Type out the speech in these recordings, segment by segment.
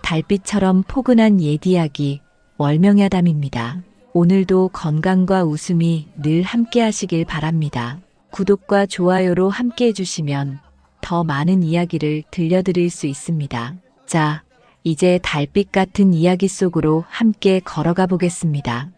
달빛처럼 포근한 옛 이야기 월명야담입니다. 오늘도 건강과 웃음이 늘 함께 하시길 바랍니다. 구독과 좋아요로 함께 해주시면 더 많은 이야기를 들려드릴 수 있습니다. 자, 이제 달빛 같은 이야기 속으로 함께 걸어가 보겠습니다.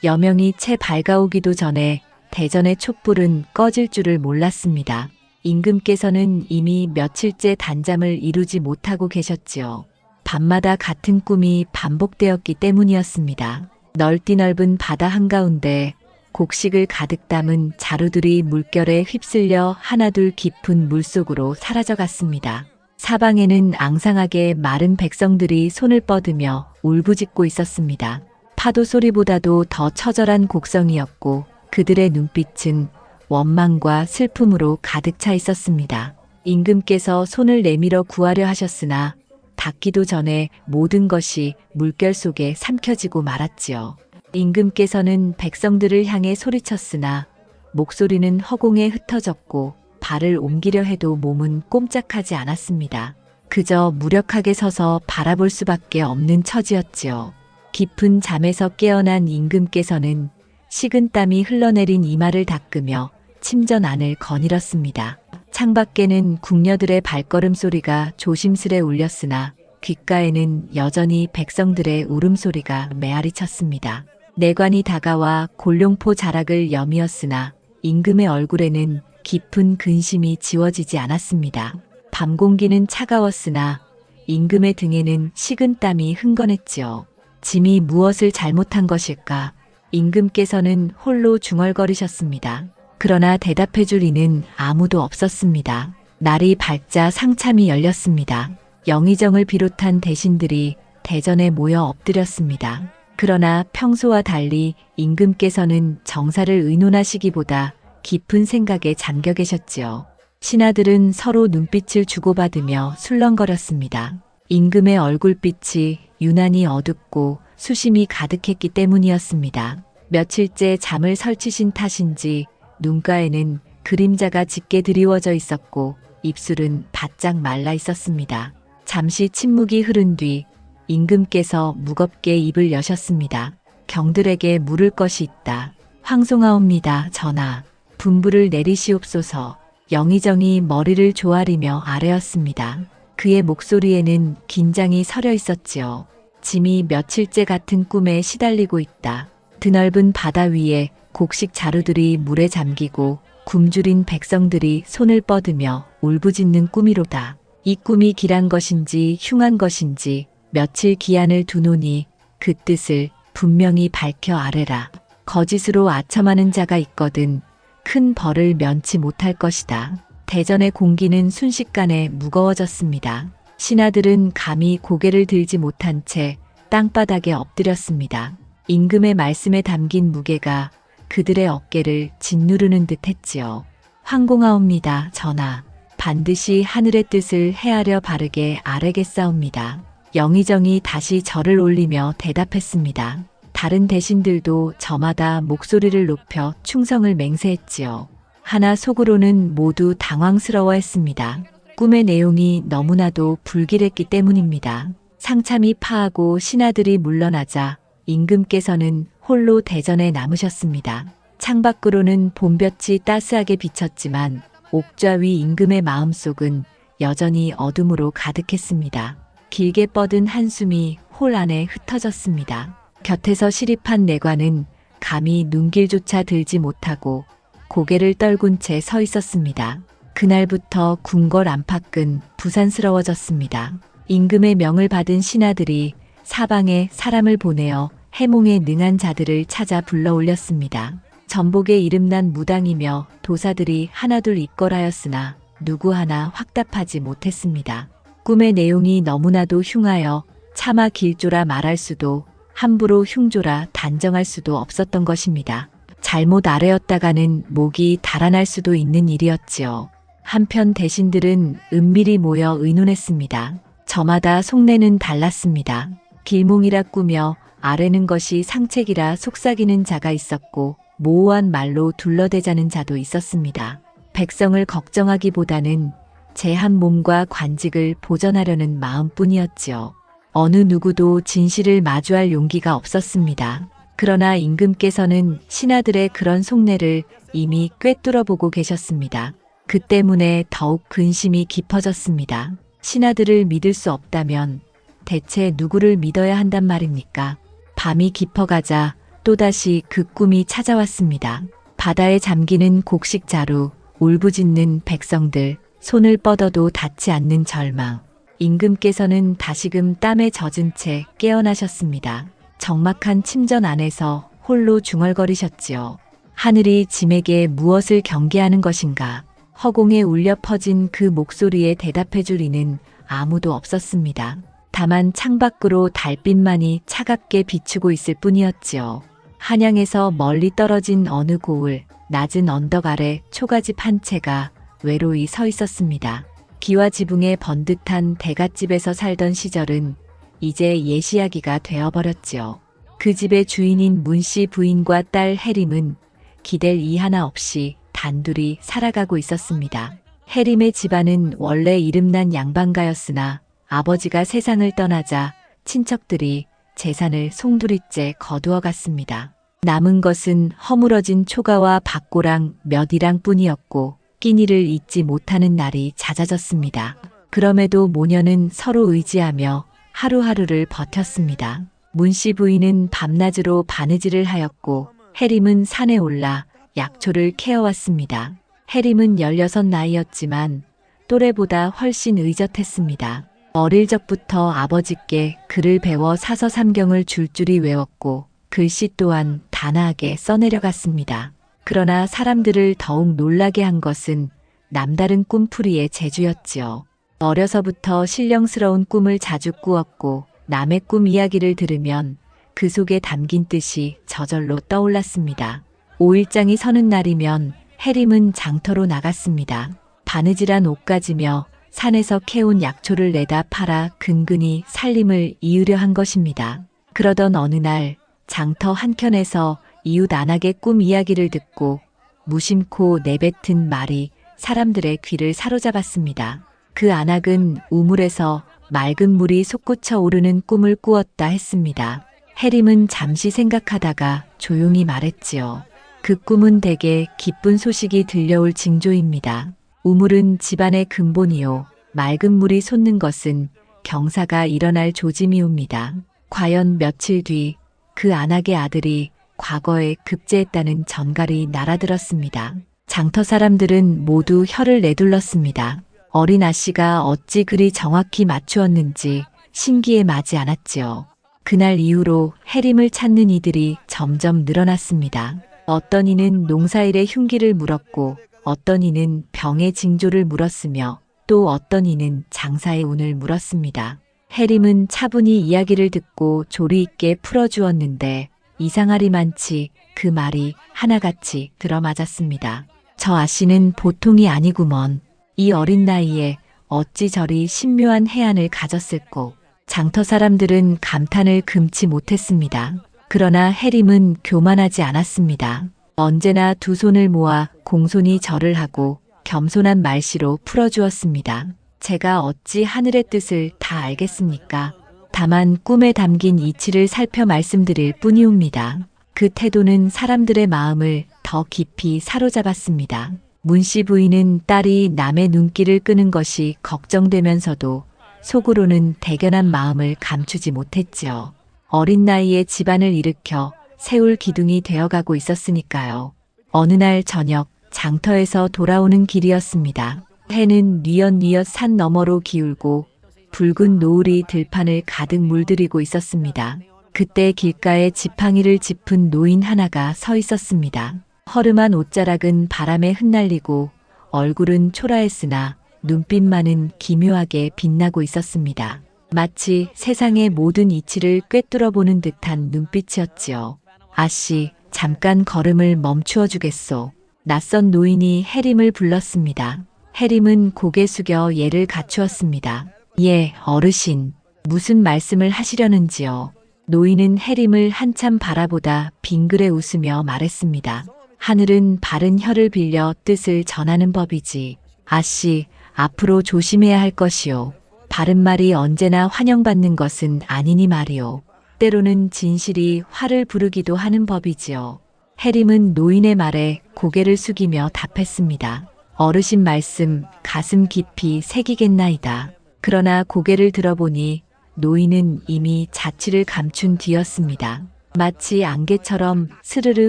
여명이 채 밝아오기도 전에 대전의 촛불은 꺼질 줄을 몰랐습니다. 임금께서는 이미 며칠째 단잠을 이루지 못하고 계셨지요. 밤마다 같은 꿈이 반복되었기 때문이었습니다. 넓디 넓은 바다 한가운데 곡식을 가득 담은 자루들이 물결에 휩쓸려 하나둘 깊은 물속으로 사라져갔습니다. 사방에는 앙상하게 마른 백성들이 손을 뻗으며 울부짖고 있었습니다. 파도 소리보다도 더 처절한 곡성이었고 그들의 눈빛은 원망과 슬픔으로 가득 차 있었습니다. 임금께서 손을 내밀어 구하려 하셨으나 닿기도 전에 모든 것이 물결 속에 삼켜지고 말았지요. 임금께서는 백성들을 향해 소리쳤으나 목소리는 허공에 흩어졌고 발을 옮기려 해도 몸은 꼼짝하지 않았습니다. 그저 무력하게 서서 바라볼 수밖에 없는 처지였지요. 깊은 잠에서 깨어난 임금께서는 식은땀이 흘러내린 이마를 닦으며 침전 안을 거닐었습니다. 창밖에는 궁녀들의 발걸음 소리가 조심스레 울렸으나 귓가에는 여전히 백성들의 울음소리가 메아리 쳤습니다. 내관이 다가와 골룡포 자락을 여미었으나 임금의 얼굴에는 깊은 근심이 지워지지 않았습니다. 밤 공기는 차가웠으나 임금의 등에는 식은땀이 흥건했지요. 짐이 무엇을 잘못한 것일까? 임금께서는 홀로 중얼거리셨습니다. 그러나 대답해줄 이는 아무도 없었습니다. 날이 밝자 상참이 열렸습니다. 영의정을 비롯한 대신들이 대전에 모여 엎드렸습니다. 그러나 평소와 달리 임금께서는 정사를 의논하시기보다 깊은 생각에 잠겨 계셨지요. 신하들은 서로 눈빛을 주고받으며 술렁거렸습니다. 임금의 얼굴빛이 유난히 어둡고 수심이 가득했기 때문이었습니다. 며칠째 잠을 설치신 탓인지 눈가에는 그림자가 짙게 드리워져 있었고 입술은 바짝 말라 있었습니다. 잠시 침묵이 흐른 뒤 임금께서 무겁게 입을 여셨습니다. 경들에게 물을 것이 있다. 황송하옵니다, 전하. 분부를 내리시옵소서. 영의정이 머리를 조아리며 아뢰었습니다. 그의 목소리에는 긴장이 서려 있었지요. 짐이 며칠째 같은 꿈에 시달리고 있다. 드넓은 바다 위에 곡식 자루들이 물에 잠기고 굶주린 백성들이 손을 뻗으며 울부짖는 꿈이로다. 이 꿈이 길한 것인지 흉한 것인지 며칠 기한을 두노니 그 뜻을 분명히 밝혀 아뢰라. 거짓으로 아첨하는 자가 있거든 큰 벌을 면치 못할 것이다. 대전의 공기는 순식간에 무거워졌습니다. 신하들은 감히 고개를 들지 못한 채 땅바닥에 엎드렸습니다. 임금의 말씀에 담긴 무게가 그들의 어깨를 짓누르는 듯 했지요. 황공하옵니다, 전하. 반드시 하늘의 뜻을 헤아려 바르게 아뢰겠사옵니다. 영의정이 다시 절을 올리며 대답했습니다. 다른 대신들도 저마다 목소리를 높여 충성을 맹세했지요. 하나 속으로는 모두 당황스러워했습니다. 꿈의 내용이 너무나도 불길했기 때문입니다. 상참이 파하고 신하들이 물러나자 임금께서는 홀로 대전에 남으셨습니다. 창밖으로는 봄볕이 따스하게 비쳤지만 옥좌 위 임금의 마음속은 여전히 어둠으로 가득했습니다. 길게 뻗은 한숨이 홀 안에 흩어졌습니다. 곁에서 시립한 내관은 감히 눈길조차 들지 못하고 고개를 떨군 채 서 있었습니다. 그날부터 궁궐 안팎은 부산스러워졌습니다. 임금의 명을 받은 신하들이 사방에 사람을 보내어 해몽에 능한 자들을 찾아 불러 올렸습니다. 전복에 이름난 무당이며 도사들이 하나둘 입걸하였으나 누구 하나 확답하지 못했습니다. 꿈의 내용이 너무나도 흉하여 차마 길조라 말할 수도 함부로 흉조라 단정할 수도 없었던 것입니다. 잘못 아뢰었다가는 목이 달아날 수도 있는 일이었지요. 한편 대신들은 은밀히 모여 의논했습니다. 저마다 속내는 달랐습니다. 길몽이라 꾸며 아뢰는 것이 상책이라 속삭이는 자가 있었고 모호한 말로 둘러대자는 자도 있었습니다. 백성을 걱정하기보다는 제 한 몸과 관직을 보전하려는 마음뿐이었지요. 어느 누구도 진실을 마주할 용기가 없었습니다. 그러나 임금께서는 신하들의 그런 속내를 이미 꿰뚫어 보고 계셨습니다. 그 때문에 더욱 근심이 깊어졌습니다. 신하들을 믿을 수 없다면 대체 누구를 믿어야 한단 말입니까? 밤이 깊어가자 또다시 그 꿈이 찾아왔습니다. 바다에 잠기는 곡식자루, 울부짖는 백성들, 손을 뻗어도 닿지 않는 절망. 임금께서는 다시금 땀에 젖은 채 깨어나셨습니다. 적막한 침전 안에서 홀로 중얼거리셨지요. 하늘이 짐에게 무엇을 경계하는 것인가? 허공에 울려 퍼진 그 목소리에 대답해줄 이는 아무도 없었습니다. 다만 창밖으로 달빛만이 차갑게 비추고 있을 뿐이었지요. 한양에서 멀리 떨어진 어느 고을, 낮은 언덕 아래 초가집 한 채가 외로이 서 있었습니다. 기와 지붕에 번듯한 대갓집에서 살던 시절은 이제 예시야기가 되어버렸지요. 그 집의 주인인 문씨 부인과 딸 해림은 기댈 이 하나 없이 단둘이 살아가고 있었습니다. 해림의 집안은 원래 이름난 양반가였으나 아버지가 세상을 떠나자 친척들이 재산을 송두리째 거두어 갔습니다. 남은 것은 허물어진 초가와 밭고랑 몇 이랑 뿐이었고 끼니를 잊지 못하는 날이 잦아졌습니다. 그럼에도 모녀는 서로 의지하며 하루하루를 버텼습니다. 문씨 부인은 밤낮으로 바느질을 하였고 해림은 산에 올라 약초를 캐어왔습니다. 해림은 16 나이였지만 또래보다 훨씬 의젓했습니다. 어릴 적부터 아버지께 글을 배워 사서삼경을 줄줄이 외웠고 글씨 또한 단아하게 써내려갔습니다. 그러나 사람들을 더욱 놀라게 한 것은 남다른 꿈풀이의 재주였지요. 어려서부터 신령스러운 꿈을 자주 꾸었고 남의 꿈 이야기를 들으면 그 속에 담긴 뜻이 저절로 떠올랐습니다. 5일장이 서는 날이면 해림은 장터로 나갔습니다. 바느질한 옷 가지며 산에서 캐온 약초를 내다 팔아 근근히 살림을 이으려 한 것입니다. 그러던 어느 날 장터 한켠에서 이웃 안악의 꿈 이야기를 듣고 무심코 내뱉은 말이 사람들의 귀를 사로잡았습니다. 그 안악은 우물에서 맑은 물이 솟구쳐 오르는 꿈을 꾸었다 했습니다. 해림은 잠시 생각하다가 조용히 말했지요. 그 꿈은 대개 기쁜 소식이 들려올 징조입니다. 우물은 집안의 근본이요. 맑은 물이 솟는 것은 경사가 일어날 조짐이옵니다. 과연 며칠 뒤 그 안악의 아들이 과거에 급제했다는 전갈이 날아들었습니다. 장터 사람들은 모두 혀를 내둘렀습니다. 어린 아씨가 어찌 그리 정확히 맞추었는지 신기에 마지 않았지요. 그날 이후로 해림을 찾는 이들이 점점 늘어났습니다. 어떤 이는 농사일의 흉기를 물었고 어떤 이는 병의 징조를 물었으며 또 어떤 이는 장사의 운을 물었습니다. 해림은 차분히 이야기를 듣고 조리 있게 풀어주었는데 이상하리만치 그 말이 하나같이 들어맞았습니다. 저 아씨는 보통이 아니구먼. 이 어린 나이에 어찌 저리 신묘한 해안을 가졌을꼬. 장터 사람들은 감탄을 금치 못했습니다. 그러나 해림은 교만하지 않았습니다. 언제나 두 손을 모아 공손히 절을 하고 겸손한 말씨로 풀어주었습니다. 제가 어찌 하늘의 뜻을 다 알겠습니까? 다만 꿈에 담긴 이치를 살펴 말씀드릴 뿐이옵니다. 그 태도는 사람들의 마음을 더 깊이 사로잡았습니다. 문씨 부인은 딸이 남의 눈길을 끄는 것이 걱정되면서도 속으로는 대견한 마음을 감추지 못했지요. 어린 나이에 집안을 일으켜 세울 기둥이 되어가고 있었으니까요. 어느 날 저녁 장터에서 돌아오는 길이었습니다. 해는 뉘엿뉘엿 산 너머로 기울고 붉은 노을이 들판을 가득 물들이고 있었습니다. 그때 길가에 지팡이를 짚은 노인 하나가 서 있었습니다. 허름한 옷자락은 바람에 흩날리고 얼굴은 초라했으나 눈빛만은 기묘하게 빛나고 있었습니다. 마치 세상의 모든 이치를 꿰뚫어 보는 듯한 눈빛이었지요. 아씨, 잠깐 걸음을 멈추어 주겠소. 낯선 노인이 해림을 불렀습니다. 해림은 고개 숙여 예를 갖추었습니다. 예, 어르신. 무슨 말씀을 하시려는지요. 노인은 해림을 한참 바라보다 빙그레 웃으며 말했습니다. 하늘은 바른 혀를 빌려 뜻을 전하는 법이지. 아씨, 앞으로 조심해야 할 것이요. 바른 말이 언제나 환영받는 것은 아니니 말이오. 때로는 진실이 화를 부르기도 하는 법이지요. 해림은 노인의 말에 고개를 숙이며 답했습니다. 어르신 말씀 가슴 깊이 새기겠나이다. 그러나 고개를 들어보니 노인은 이미 자취를 감춘 뒤였습니다. 마치 안개처럼 스르르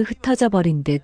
흩어져 버린 듯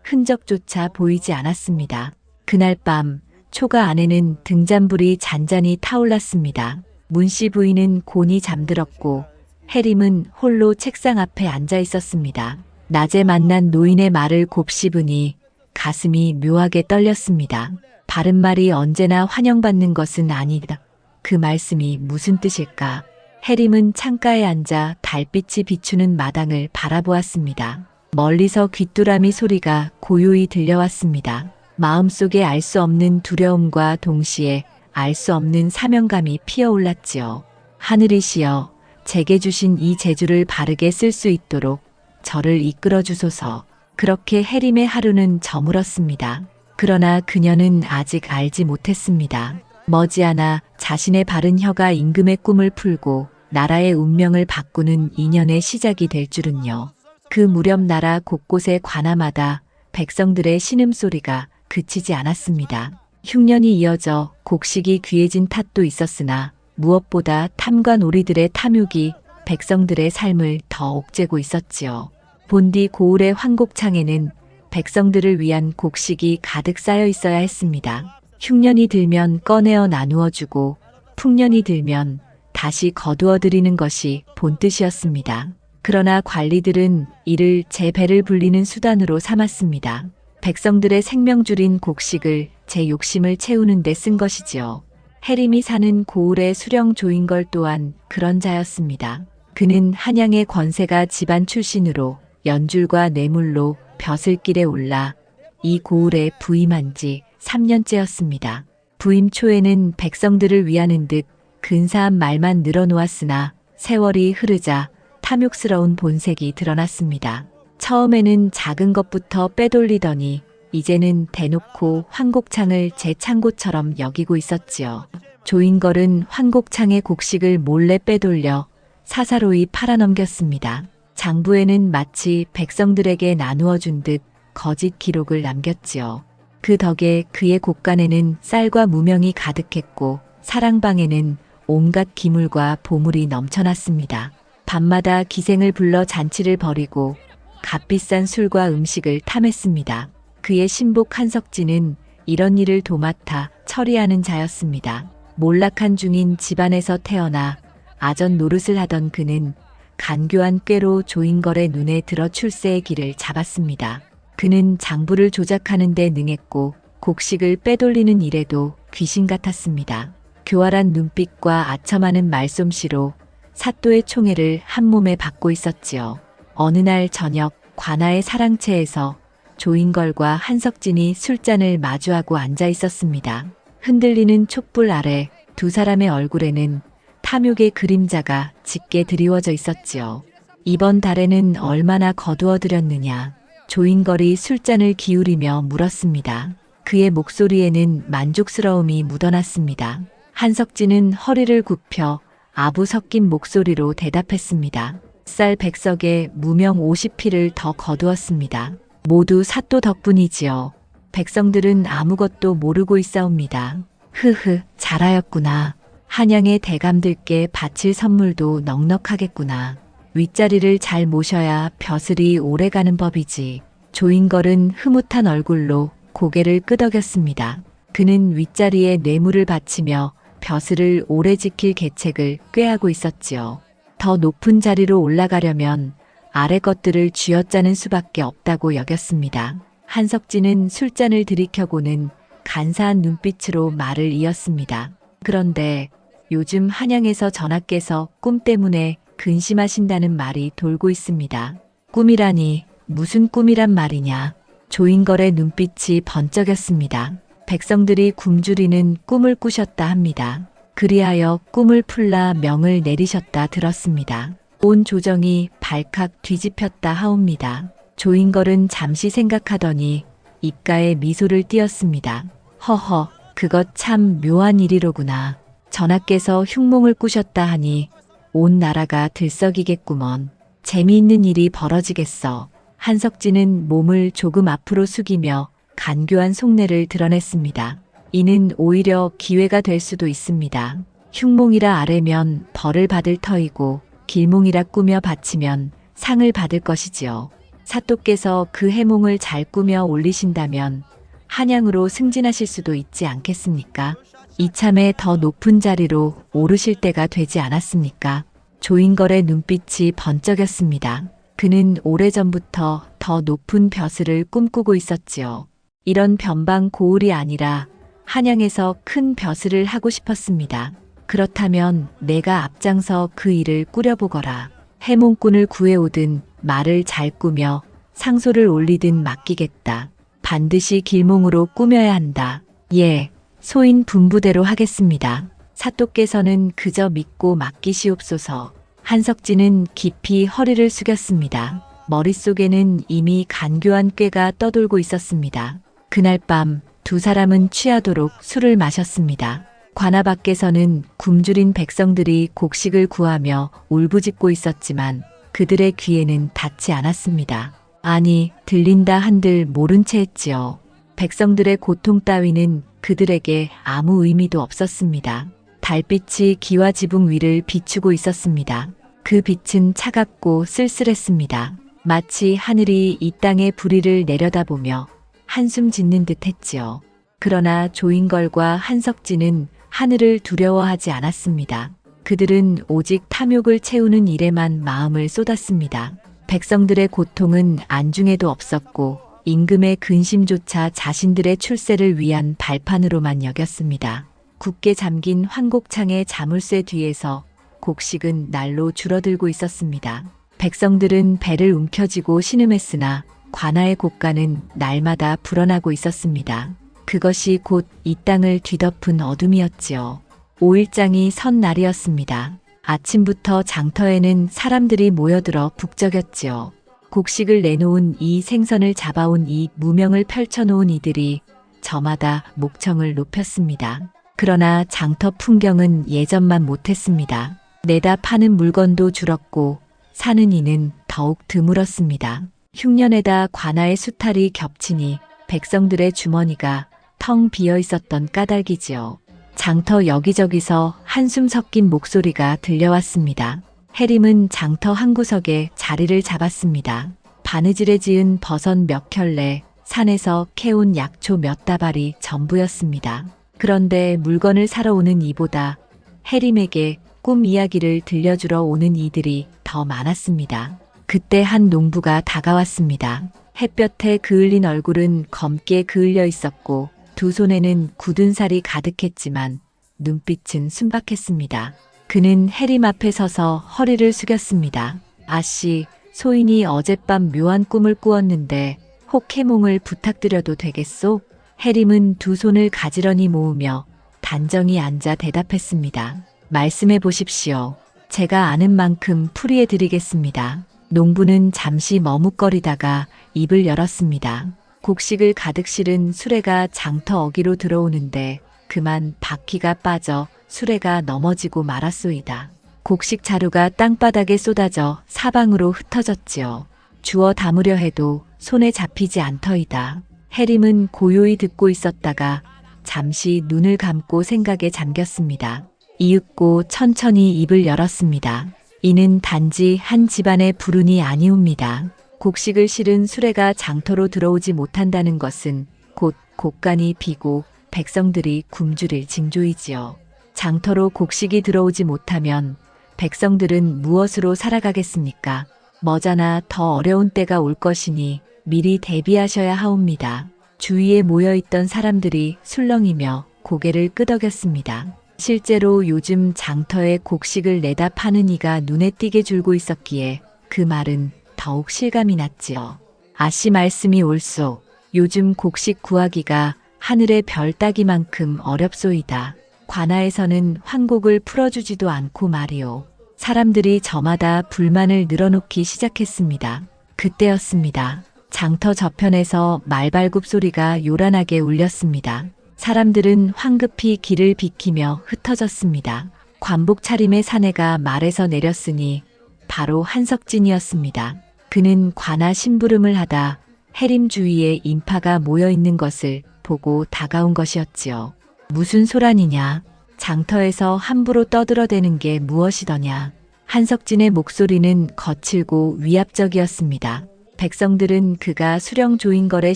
흔적조차 보이지 않았습니다. 그날 밤 초가 안에는 등잔불이 잔잔히 타올랐습니다. 문씨 부인은 곤히 잠들었고 해림은 홀로 책상 앞에 앉아 있었습니다. 낮에 만난 노인의 말을 곱씹으니 가슴이 묘하게 떨렸습니다. 바른 말이 언제나 환영받는 것은 아니다. 그 말씀이 무슨 뜻일까? 해림은 창가에 앉아 달빛이 비추는 마당을 바라보았습니다. 멀리서 귀뚜라미 소리가 고요히 들려왔습니다. 마음속에 알 수 없는 두려움과 동시에 알 수 없는 사명감이 피어올랐지요. 하늘이시여, 제게 주신 이 재주를 바르게 쓸 수 있도록 저를 이끌어 주소서. 그렇게 해림의 하루는 저물었습니다. 그러나 그녀는 아직 알지 못했습니다. 머지않아 자신의 바른 혀가 임금의 꿈을 풀고 나라의 운명을 바꾸는 인연의 시작이 될 줄은요. 그 무렵 나라 곳곳의 관아마다 백성들의 신음소리가 그치지 않았습니다. 흉년이 이어져 곡식이 귀해진 탓도 있었으나 무엇보다 탐과 놀이들의 탐욕이 백성들의 삶을 더 옥죄고 있었지요. 본디 고을의 환곡창에는 백성들을 위한 곡식이 가득 쌓여 있어야 했습니다. 흉년이 들면 꺼내어 나누어 주고 풍년이 들면 다시 거두어 드리는 것이 본뜻이었습니다. 그러나 관리들은 이를 제 배를 불리는 수단으로 삼았습니다. 백성들의 생명줄인 곡식을 제 욕심을 채우는 데 쓴 것이지요. 해림이 사는 고을의 수령 조인걸 또한 그런 자였습니다. 그는 한양의 권세가 집안 출신으로 연줄과 뇌물로 벼슬길에 올라 이 고을에 부임한 지 3년째였습니다. 부임 초에는 백성들을 위하는 듯 근사한 말만 늘어놓았으나 세월이 흐르자 탐욕스러운 본색이 드러났습니다. 처음에는 작은 것부터 빼돌리더니 이제는 대놓고 환곡창을 제 창고처럼 여기고 있었지요. 조인걸은 환곡창의 곡식을 몰래 빼돌려 사사로이 팔아넘겼습니다. 장부에는 마치 백성들에게 나누어 준 듯 거짓 기록을 남겼지요. 그 덕에 그의 곳간에는 쌀과 무명이 가득했고 사랑방에는 온갖 기물과 보물이 넘쳐났습니다. 밤마다 기생을 불러 잔치를 벌이고 값비싼 술과 음식을 탐했습니다. 그의 신복 한석진은 이런 일을 도맡아 처리하는 자였습니다. 몰락한 중인 집안에서 태어나 아전 노릇을 하던 그는 간교한 꾀로 조인걸의 눈에 들어 출세의 길을 잡았습니다. 그는 장부를 조작하는 데 능했고 곡식을 빼돌리는 일에도 귀신 같았습니다. 교활한 눈빛과 아첨하는 말솜씨로 사또의 총애를 한 몸에 받고 있었지요. 어느 날 저녁 관아의 사랑채에서 조인걸과 한석진이 술잔을 마주하고 앉아 있었습니다. 흔들리는 촛불 아래 두 사람의 얼굴에는 탐욕의 그림자가 짙게 드리워져 있었지요. 이번 달에는 얼마나 거두어 들였느냐. 조인걸이 술잔을 기울이며 물었습니다. 그의 목소리에는 만족스러움이 묻어났습니다. 한석진은 허리를 굽혀 아부 섞인 목소리로 대답했습니다. 쌀 100석에 무명 50피를 더 거두었습니다. 모두 사또 덕분이지요. 백성들은 아무것도 모르고 있사옵니다. 흐흐, 잘하였구나. 한양의 대감들께 바칠 선물도 넉넉하겠구나. 윗자리를 잘 모셔야 벼슬이 오래가는 법이지. 조인걸은 흐뭇한 얼굴로 고개를 끄덕였습니다. 그는 윗자리에 뇌물을 바치며 벼슬을 오래 지킬 계책을 꾀하고 있었지요. 더 높은 자리로 올라가려면 아래 것들을 쥐어짜는 수밖에 없다고 여겼습니다. 한석진은 술잔을 들이켜고는 간사한 눈빛으로 말을 이었습니다. 그런데 요즘 한양에서 전하께서 꿈 때문에 근심하신다는 말이 돌고 있습니다. 꿈이라니 무슨 꿈이란 말이냐. 조인걸의 눈빛이 번쩍였습니다. 백성들이 굶주리는 꿈을 꾸셨다 합니다. 그리하여 꿈을 풀라 명을 내리셨다 들었습니다. 온 조정이 발칵 뒤집혔다 하옵니다. 조인걸은 잠시 생각하더니 입가에 미소를 띄었습니다. 허허, 그것 참 묘한 일이로구나. 전하께서 흉몽을 꾸셨다 하니 온 나라가 들썩이겠구먼. 재미있는 일이 벌어지겠어. 한석진은 몸을 조금 앞으로 숙이며 간교한 속내를 드러냈습니다. 이는 오히려 기회가 될 수도 있습니다. 흉몽이라 아뢰면 벌을 받을 터이고 길몽이라 꾸며 바치면 상을 받을 것이지요. 사또께서 그 해몽을 잘 꾸며 올리신다면 한양으로 승진하실 수도 있지 않겠습니까? 이참에 더 높은 자리로 오르실 때가 되지 않았습니까? 조인걸의 눈빛이 번쩍였습니다. 그는 오래전부터 더 높은 벼슬을 꿈꾸고 있었지요. 이런 변방 고을이 아니라 한양에서 큰 벼슬을 하고 싶었습니다. 그렇다면 내가 앞장서 그 일을 꾸려보거라. 해몽꾼을 구해오든 말을 잘 꾸며 상소를 올리든 맡기겠다. 반드시 길몽으로 꾸며야 한다. 예, 소인 분부대로 하겠습니다. 사또께서는 그저 믿고 맡기시옵소서. 한석진은 깊이 허리를 숙였습니다. 머릿속에는 이미 간교한 꾀가 떠돌고 있었습니다. 그날 밤 두 사람은 취하도록 술을 마셨습니다. 관아 밖에서는 굶주린 백성들이 곡식을 구하며 울부짖고 있었지만 그들의 귀에는 닿지 않았습니다. 아니, 들린다 한들 모른 채 했지요. 백성들의 고통 따위는 그들에게 아무 의미도 없었습니다. 달빛이 기와 지붕 위를 비추고 있었습니다. 그 빛은 차갑고 쓸쓸했습니다. 마치 하늘이 이 땅에 불의를 내려다보며 한숨 짓는 듯 했지요. 그러나 조인걸과 한석진은 하늘을 두려워하지 않았습니다. 그들은 오직 탐욕을 채우는 일에만 마음을 쏟았습니다. 백성들의 고통은 안중에도 없었고 임금의 근심조차 자신들의 출세를 위한 발판으로만 여겼습니다. 굳게 잠긴 황곡창의 자물쇠 뒤에서 곡식은 날로 줄어들고 있었습니다. 백성들은 배를 움켜쥐고 신음했으나 관아의 곡간은 날마다 불어나고 있었습니다. 그것이 곧 이 땅을 뒤덮은 어둠이었지요. 5일장이 선 날이었습니다. 아침부터 장터에는 사람들이 모여들어 북적였지요. 곡식을 내놓은 이 생선을 잡아온 이 무명을 펼쳐놓은 이들이 저마다 목청을 높였습니다. 그러나 장터 풍경은 예전만 못했습니다. 내다 파는 물건도 줄었고 사는 이는 더욱 드물었습니다. 흉년에다 관아의 수탈이 겹치니 백성들의 주머니가 텅 비어 있었던 까닭이지요. 장터 여기저기서 한숨 섞인 목소리가 들려왔습니다. 해림은 장터 한 구석에 자리를 잡았습니다. 바느질에 지은 버섯 몇 켤레, 산에서 캐온 약초 몇 다발이 전부였습니다. 그런데 물건을 사러 오는 이보다 해림에게 꿈 이야기를 들려주러 오는 이들이 더 많았습니다. 그때 한 농부가 다가왔습니다. 햇볕에 그을린 얼굴은 검게 그을려 있었고 두 손에는 굳은 살이 가득했지만 눈빛은 순박했습니다. 그는 해림 앞에 서서 허리를 숙였습니다. 아씨, 소인이 어젯밤 묘한 꿈을 꾸었는데 혹 해몽을 부탁드려도 되겠소? 해림은 두 손을 가지런히 모으며 단정히 앉아 대답했습니다. 말씀해 보십시오. 제가 아는 만큼 풀이해 드리겠습니다. 농부는 잠시 머뭇거리다가 입을 열었습니다. 곡식을 가득 실은 수레가 장터 어기로 들어오는데 그만 바퀴가 빠져 수레가 넘어지고 말았소이다. 곡식 자루가 땅바닥에 쏟아져 사방으로 흩어졌지요. 주워 담으려 해도 손에 잡히지 않더이다. 해림은 고요히 듣고 있었다가 잠시 눈을 감고 생각에 잠겼습니다. 이윽고 천천히 입을 열었습니다. 이는 단지 한 집안의 불운이 아니옵니다. 곡식을 실은 수레가 장터로 들어오지 못한다는 것은 곧 곡간이 비고 백성들이 굶주릴 징조이지요. 장터로 곡식이 들어오지 못하면 백성들은 무엇으로 살아가겠습니까? 머자나 더 어려운 때가 올 것이니 미리 대비하셔야 하옵니다. 주위에 모여있던 사람들이 술렁이며 고개를 끄덕였습니다. 실제로 요즘 장터에 곡식을 내다 파는 이가 눈에 띄게 줄고 있었기에 그 말은 더욱 실감이 났지요. 아씨 말씀이 옳소. 요즘 곡식 구하기가 하늘의 별 따기만큼 어렵소이다. 관아에서는 환곡을 풀어주지도 않고 말이오. 사람들이 저마다 불만을 늘어놓기 시작했습니다. 그때였습니다. 장터 저편에서 말발굽 소리가 요란하게 울렸습니다. 사람들은 황급히 길을 비키며 흩어졌습니다. 관복 차림의 사내가 말에서 내렸으니 바로 한석진이었습니다. 그는 관아 심부름을 하다 해림 주위에 인파가 모여 있는 것을 보고 다가온 것이었지요. 무슨 소란이냐? 장터에서 함부로 떠들어대는 게 무엇이더냐? 한석진의 목소리는 거칠고 위압적이었습니다. 백성들은 그가 수령조인걸의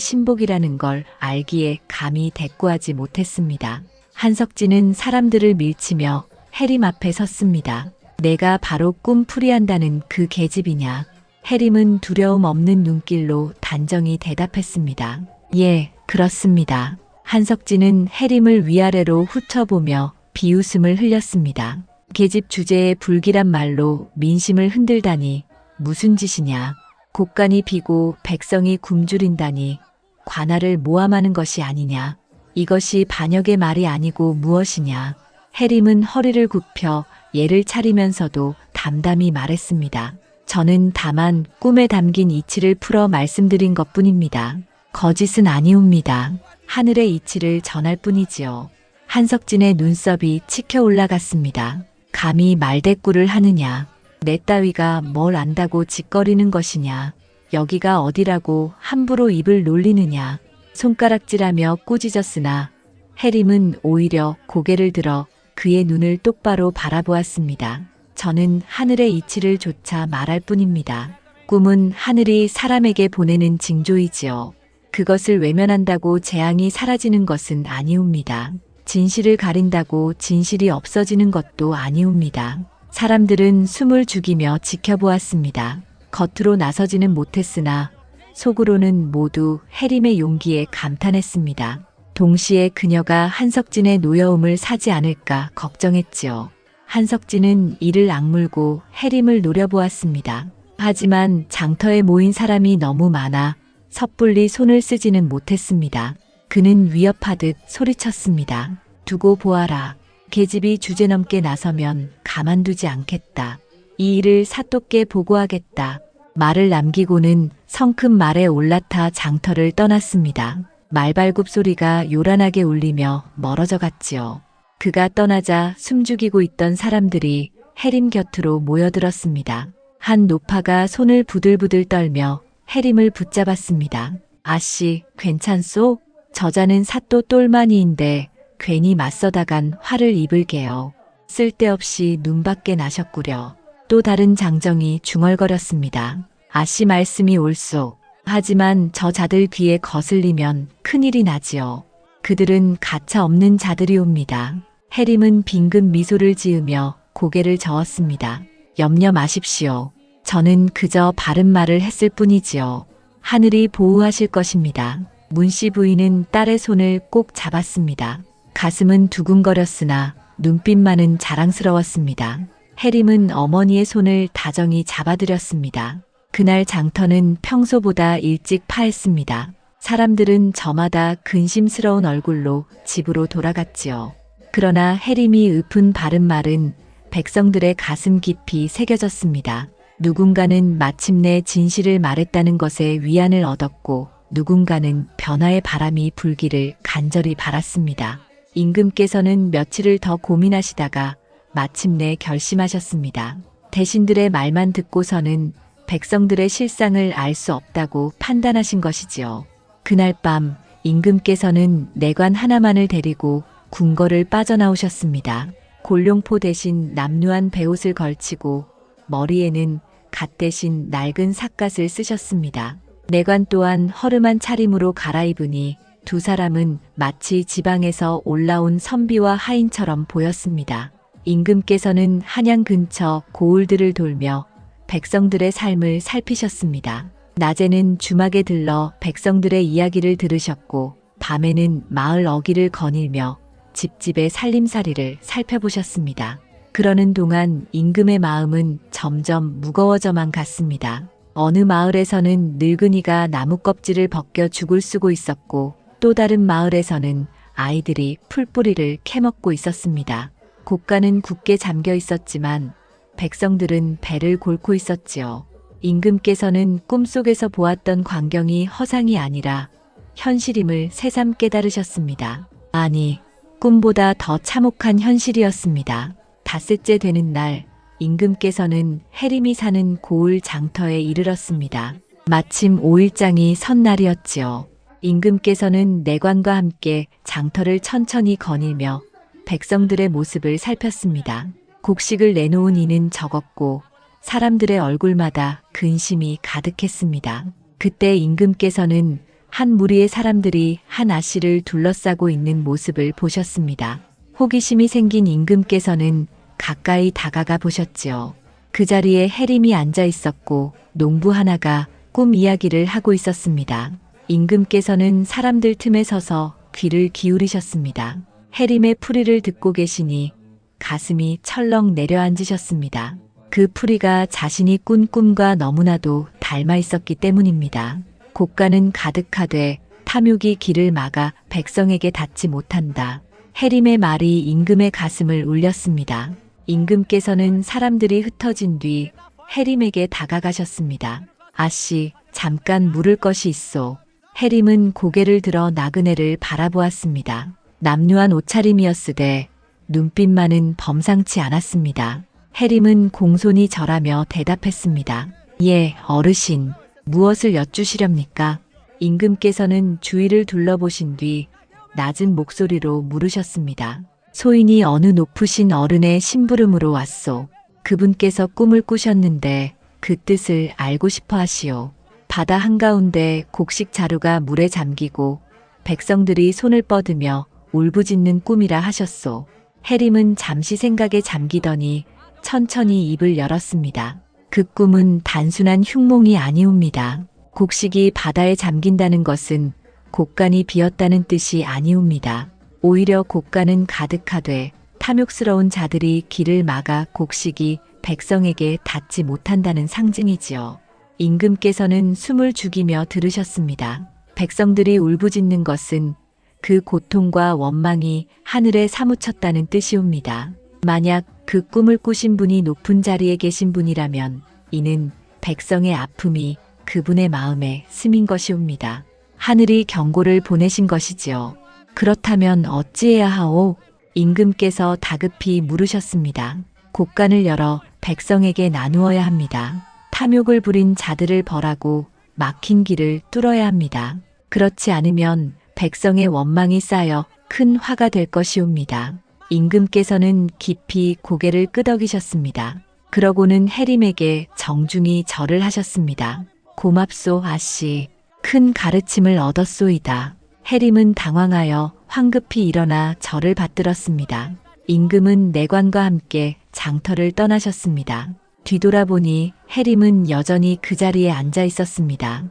신복이라는 걸 알기에 감히 대꾸하지 못했습니다. 한석진은 사람들을 밀치며 해림 앞에 섰습니다. 내가 바로 꿈풀이한다는 그 계집이냐? 해림은 두려움 없는 눈길로 단정히 대답했습니다. 예, 그렇습니다. 한석진은 해림을 위아래로 훑어보며 비웃음을 흘렸습니다. 계집 주제에 불길한 말로 민심을 흔들다니 무슨 짓이냐? 곡간이 비고 백성이 굶주린다니 관아를 모함하는 것이 아니냐? 이것이 반역의 말이 아니고 무엇이냐? 해림은 허리를 굽혀 예를 차리면서도 담담히 말했습니다. 저는 다만 꿈에 담긴 이치를 풀어 말씀드린 것뿐입니다. 거짓은 아니옵니다. 하늘의 이치를 전할 뿐이지요. 한석진의 눈썹이 치켜 올라갔습니다. 감히 말대꾸를 하느냐? 내 따위가 뭘 안다고 짓거리는 것이냐? 여기가 어디라고 함부로 입을 놀리느냐? 손가락질하며 꾸짖었으나 해림은 오히려 고개를 들어 그의 눈을 똑바로 바라보았습니다. 저는 하늘의 이치를 조차 말할 뿐입니다. 꿈은 하늘이 사람에게 보내는 징조이지요. 그것을 외면한다고 재앙이 사라지는 것은 아니옵니다. 진실을 가린다고 진실이 없어지는 것도 아니옵니다. 사람들은 숨을 죽이며 지켜보았습니다. 겉으로 나서지는 못했으나 속으로는 모두 해림의 용기에 감탄했습니다. 동시에 그녀가 한석진의 노여움을 사지 않을까 걱정했지요. 한석진은 이를 악물고 해림을 노려보았습니다. 하지만 장터에 모인 사람이 너무 많아 섣불리 손을 쓰지는 못했습니다. 그는 위협하듯 소리쳤습니다. 두고 보아라. 계집이 주제넘게 나서면 가만두지 않겠다. 이 일을 사또께 보고하겠다. 말을 남기고는 성큼 말에 올라타 장터를 떠났습니다. 말발굽 소리가 요란하게 울리며 멀어져 갔지요. 그가 떠나자 숨죽이고 있던 사람들이 해림 곁으로 모여들었습니다. 한 노파가 손을 부들부들 떨며 해림을 붙잡았습니다. 아씨, 괜찮소? 저자는 사또 똘마니인데 괜히 맞서다간 화를 입을게요. 쓸데없이 눈밖에 나셨구려. 또 다른 장정이 중얼거렸습니다. 아씨 말씀이 옳소. 하지만 저 자들 귀에 거슬리면 큰일이 나지요. 그들은 가차 없는 자들이옵니다. 해림은 빙긋 미소를 지으며 고개를 저었습니다. 염려 마십시오. 저는 그저 바른 말을 했을 뿐이지요. 하늘이 보호하실 것입니다. 문씨 부인은 딸의 손을 꼭 잡았습니다. 가슴은 두근거렸으나 눈빛만은 자랑스러웠습니다. 해림은 어머니의 손을 다정히 잡아드렸습니다. 그날 장터는 평소보다 일찍 파했습니다. 사람들은 저마다 근심스러운 얼굴로 집으로 돌아갔지요. 그러나 해림이 읊은 바른 말은 백성들의 가슴 깊이 새겨졌습니다. 누군가는 마침내 진실을 말했다는 것에 위안을 얻었고 누군가는 변화의 바람이 불기를 간절히 바랐습니다. 임금께서는 며칠을 더 고민하시다가 마침내 결심하셨습니다. 대신들의 말만 듣고서는 백성들의 실상을 알 수 없다고 판단하신 것이지요. 그날 밤 임금께서는 내관 하나만을 데리고 궁궐을 빠져나오셨습니다. 골룡포 대신 남루한 베옷을 걸치고 머리에는 갓 대신 낡은 삿갓을 쓰셨습니다. 내관 또한 허름한 차림으로 갈아입으니 두 사람은 마치 지방에서 올라온 선비와 하인처럼 보였습니다. 임금께서는 한양 근처 고을들을 돌며 백성들의 삶을 살피셨습니다. 낮에는 주막에 들러 백성들의 이야기를 들으셨고 밤에는 마을 어귀를 거닐며 집집의 살림살이를 살펴보셨습니다. 그러는 동안 임금의 마음은 점점 무거워져만 갔습니다. 어느 마을에서는 늙은이가 나무 껍질을 벗겨 죽을 쓰고 있었고 또 다른 마을에서는 아이들이 풀뿌리를 캐먹고 있었습니다. 곡간은 굳게 잠겨 있었지만 백성들은 배를 골고 있었지요. 임금께서는 꿈속에서 보았던 광경이 허상이 아니라 현실임을 새삼 깨달으셨습니다. 아니, 꿈보다 더 참혹한 현실이었습니다. 닷새째 되는 날, 임금께서는 해림이 사는 고을 장터에 이르렀습니다. 마침 5일장이 선 날이었지요. 임금께서는 내관과 함께 장터를 천천히 거닐며 백성들의 모습을 살폈습니다. 곡식을 내놓은 이는 적었고 사람들의 얼굴마다 근심이 가득했습니다. 그때 임금께서는 한 무리의 사람들이 한 아씨를 둘러싸고 있는 모습을 보셨습니다. 호기심이 생긴 임금께서는 가까이 다가가 보셨지요. 그 자리에 해림이 앉아 있었고 농부 하나가 꿈 이야기를 하고 있었습니다. 임금께서는 사람들 틈에 서서 귀를 기울이셨습니다. 해림의 풀이를 듣고 계시니 가슴이 철렁 내려앉으셨습니다. 그 풀이가 자신이 꾼 꿈과 너무나도 닮아 있었기 때문입니다. 곡간은 가득하되 탐욕이 길을 막아 백성에게 닿지 못한다. 해림의 말이 임금의 가슴을 울렸습니다. 임금께서는 사람들이 흩어진 뒤 해림에게 다가가셨습니다. 아씨, 잠깐 물을 것이 있소. 해림은 고개를 들어 나그네를 바라보았습니다. 남루한 옷차림이었으되 눈빛만은 범상치 않았습니다. 해림은 공손히 절하며 대답했습니다. 예, 어르신, 무엇을 여쭈시렵니까? 임금께서는 주위를 둘러보신 뒤 낮은 목소리로 물으셨습니다. 소인이 어느 높으신 어른의 심부름으로 왔소. 그분께서 꿈을 꾸셨는데 그 뜻을 알고 싶어 하시오. 바다 한가운데 곡식 자루가 물에 잠기고 백성들이 손을 뻗으며 울부짖는 꿈이라 하셨소. 해림은 잠시 생각에 잠기더니 천천히 입을 열었습니다. 그 꿈은 단순한 흉몽이 아니옵니다. 곡식이 바다에 잠긴다는 것은 곡간이 비었다는 뜻이 아니옵니다. 오히려 곡간은 가득하되 탐욕스러운 자들이 길을 막아 곡식이 백성에게 닿지 못한다는 상징이지요. 임금께서는 숨을 죽이며 들으셨습니다. 백성들이 울부짖는 것은 그 고통과 원망이 하늘에 사무쳤다는 뜻이옵니다. 만약 그 꿈을 꾸신 분이 높은 자리에 계신 분이라면 이는 백성의 아픔이 그분의 마음에 스민 것이옵니다. 하늘이 경고를 보내신 것이지요. 그렇다면 어찌해야 하오? 임금께서 다급히 물으셨습니다. 곡간을 열어 백성에게 나누어야 합니다. 탐욕을 부린 자들을 벌하고 막힌 길을 뚫어야 합니다. 그렇지 않으면 백성의 원망이 쌓여 큰 화가 될 것이옵니다. 임금께서는 깊이 고개를 끄덕이셨습니다. 그러고는 해림에게 정중히 절을 하셨습니다. 고맙소, 아씨. 큰 가르침을 얻었소이다. 해림은 당황하여 황급히 일어나 절을 받들었습니다. 임금은 내관과 함께 장터를 떠나셨습니다. 뒤돌아보니 해림은 여전히 그 자리에 앉아 있었습니다.